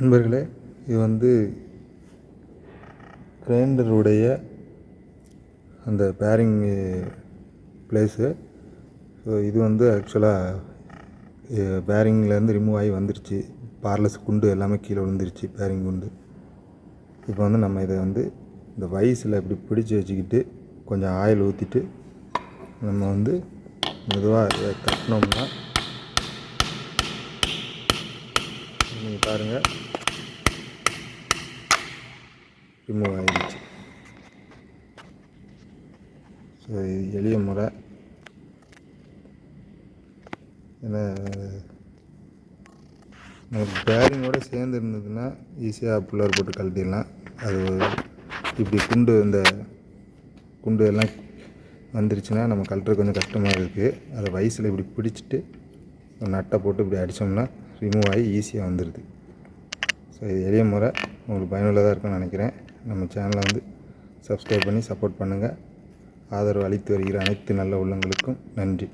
நண்பர்களே, இது வந்து கிரைண்டருடைய அந்த பேரிங் ப்ளேஸு. ஸோ இது வந்து ஆக்சுவலாக பேரிங்லேருந்து ரிமூவ் ஆகி வந்துருச்சு. பார்லஸ் குண்டு எல்லாமே கீழே விழுந்துருச்சு, பேரிங் குண்டு. இப்போ வந்து நம்ம இதை வந்து இந்த வைஸில் இப்படி பிடிச்சி வச்சுக்கிட்டு கொஞ்சம் ஆயில் ஊற்றிட்டு நம்ம வந்து மெதுவாக இதை தட்டினோம்னா நீங்கள் பாருங்கள், ரிமூவ் ஆகிடுச்சு. ஸோ இது எளிய முறை. ஏன்னா நமக்கு பேரிங்கோடு சேர்ந்து இருந்ததுன்னா ஈஸியாக புல்லர் போட்டு கழட்டிடலாம். அது இப்படி இந்த குண்டு எல்லாம் வந்துருச்சுன்னா நம்ம கழட்டுறது கொஞ்சம் கஷ்டமாக இருக்குது. அதை வயசில் இப்படி பிடிச்சிட்டு நட்டை போட்டு இப்படி அடித்தோம்னா ரிமூவ் ஆகி ஈஸியாக வந்துடுது. ஸோ இது எளிய முறை, உங்களுக்கு பயனுள்ளதாக இருக்கும்னு நினைக்கிறேன். நம்ம சேனலை வந்து சப்ஸ்கிரைப் பண்ணி சப்போர்ட் பண்ணுங்கள். ஆதரவு அளித்து வருகிற அனைத்து நல்ல உள்ளங்களுக்கும் நன்றி.